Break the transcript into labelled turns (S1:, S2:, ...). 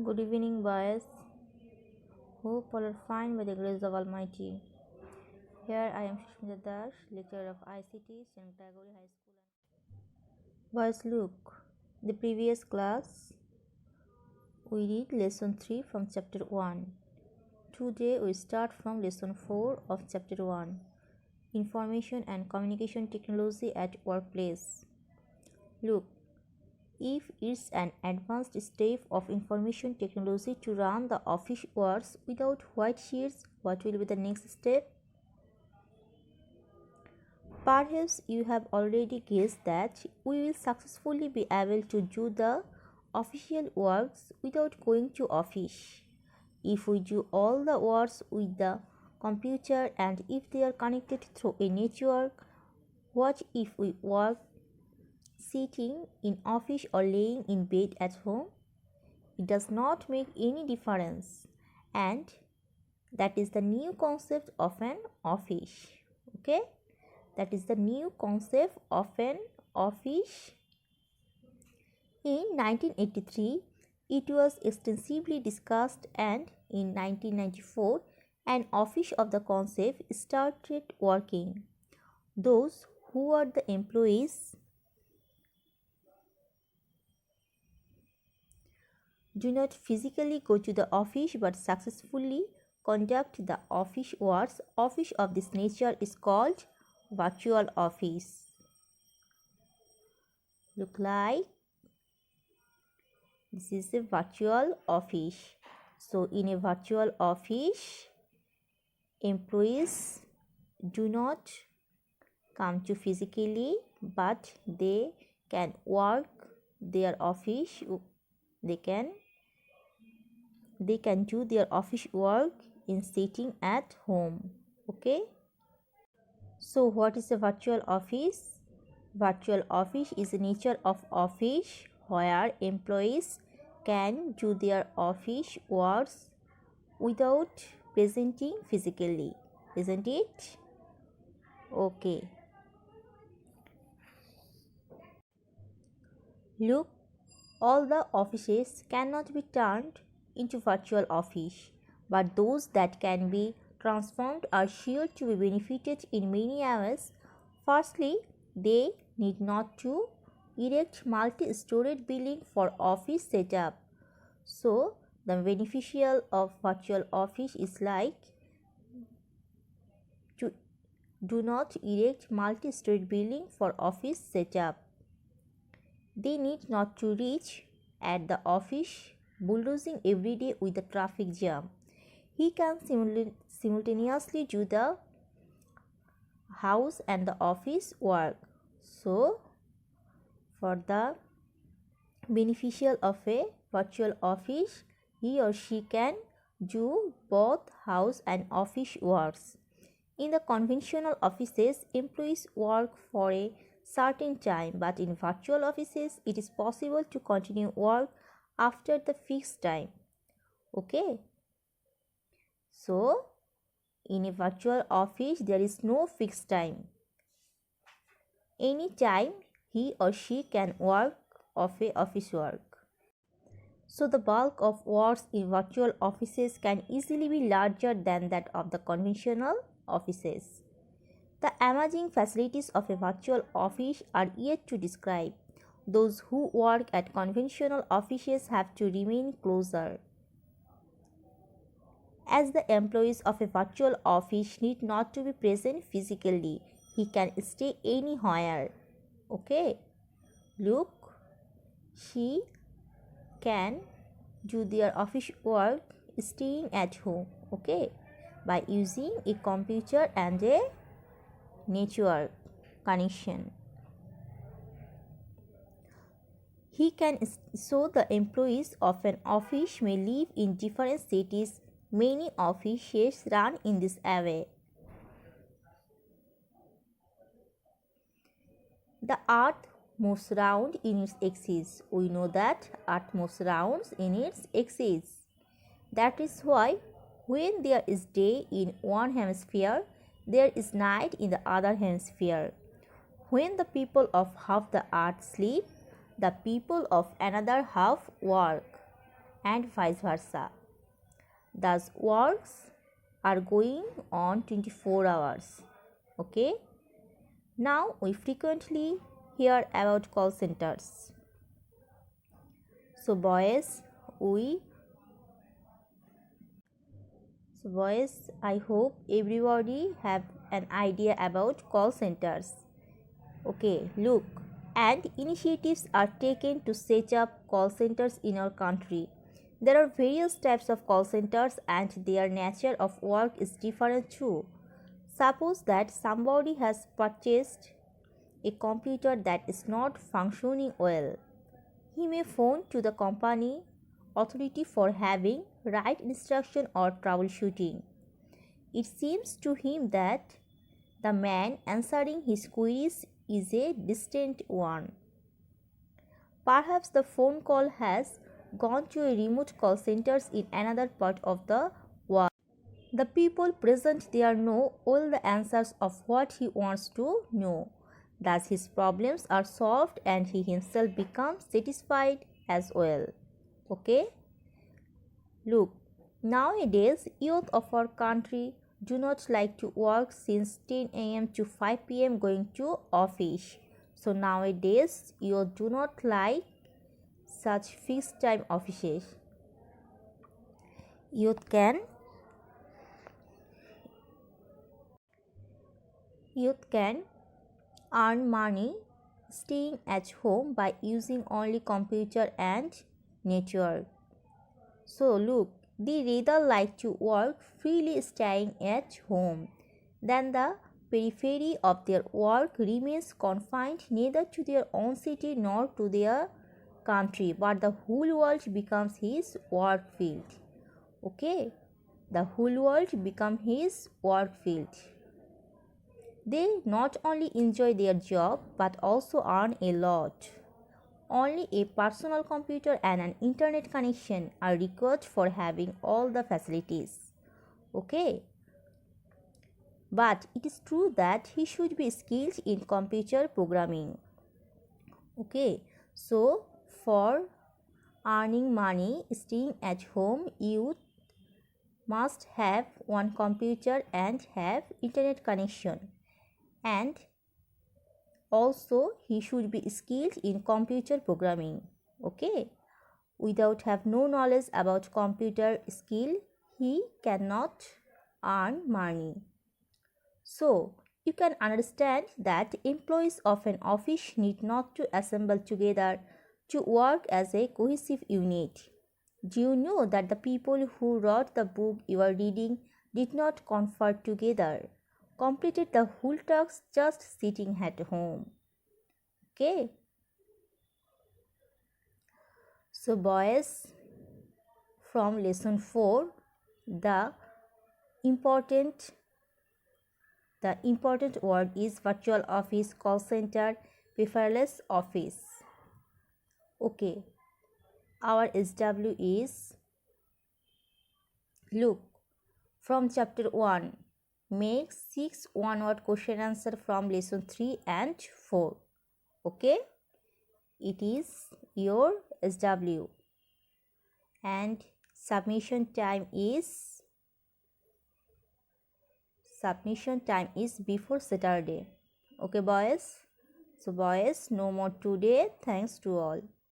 S1: Good evening, boys. Hope all are fine by the grace of Almighty. Here I am Shishmita Das, lecturer of ICT, St. Gregory High School. Boys, look. The previous class we read lesson 3 from chapter 1. Today we start from lesson 4 of chapter 1, Information and Communication Technology at Workplace. Look. If it's an advanced step of information technology to run the office works without white sheets, what will be the next step? Perhaps you have already guessed that we will successfully be able to do the official works without going to office. If we do all the works with the computer and if they are connected through a network, what if we work sitting in office or laying in bed at home? It does not make any difference, and that is the new concept of an office. Okay, that is the new concept of an office. In 1983 it was extensively discussed, and in 1994 an office of the concept started working. Those who are the employees do not physically go to the office but successfully conduct the office works. Office of this nature is called virtual office. Look like this is a virtual office. So in a virtual office, employees do not come to physically, but they can work their office. They can do their office work in sitting at home. Okay, so what is a virtual office? Virtual office is the nature of office where employees can do their office works without presenting physically, isn't it? Okay, look, all the offices cannot be turned into virtual office, but those that can be transformed are sure to be benefited in many ways. Firstly, they need not to erect multi-storied building for office setup. So the beneficial of virtual office is like to do not erect multi-storied building for office setup. They need not to reach at the office bulldozing every day with the traffic jam. He can simultaneously do the house and the office work. So, for the beneficial of a virtual office, he or she can do both house and office works. In the conventional offices, employees work for a certain time, but in virtual offices, it is possible to continue work after the fixed time. Okay, so in a virtual office there is no fixed time. Anytime he or she can work of a office work. So the bulk of works in virtual offices can easily be larger than that of the conventional offices. The amazing facilities of a virtual office are yet to describe. Those who work at conventional offices have to remain closer, as the employees of a virtual office need not to be present physically. He can stay anywhere. Okay, look, she can do their office work staying at home. Okay, by using a computer and a network connection. He can, so the employees of an office may live in different cities. Many offices run in this way. The earth moves round in its axis. We know that earth moves round in its axis. That is why when there is day in one hemisphere, there is night in the other hemisphere. When the people of half the earth sleep, the people of another half work. and vice versa. Thus works are going on 24 hours. Okay, now we frequently hear about call centers. So we boys, I hope everybody have an idea about call centers. Okay, look, and initiatives are taken to set up call centers in our country. There are various types of call centers and their nature of work is different too. Suppose that somebody has purchased a computer that is not functioning well. He may phone to the company authority for having right instruction or troubleshooting. It seems to him that the man answering his queries is a distant one. Perhaps the phone call has gone to a remote call centers in another part of the world. The people present there know all the answers of what he wants to know. Thus his problems are solved and he himself becomes satisfied as well. Okay? Look, nowadays youth of our country do not like to work since 10 a.m. to 5 p.m. going to office. So nowadays you do not like such fixed time offices. Youth can earn money staying at home by using only computer and network. So look, they rather like to work freely staying at home. Then the periphery of their work remains confined neither to their own city nor to their country, but the whole world becomes his work field. Okay, the whole world becomes his work field. They not only enjoy their job but also earn a lot. Only a personal computer and an internet connection are required for having all the facilities. Okay. But it is true that he should be skilled in computer programming. Okay. So for earning money, staying at home, youth must have one computer and have internet connection. And also he should be skilled in computer programming. Okay, without have no knowledge about computer skill he cannot earn money. So you can understand that employees of an office need not to assemble together to work as a cohesive unit. Do you know that the people who wrote the book you are reading did not confer together, completed the whole task just sitting at home? Okay. So boys, from lesson 4, the important word is virtual office, call center, paperless office. Okay. Our SW is, look, from chapter 1, make 6 one-word question answer from lesson 3 and 4. Okay, it is your SW and submission time is before Saturday. Okay boys, so boys, no more today. Thanks to all.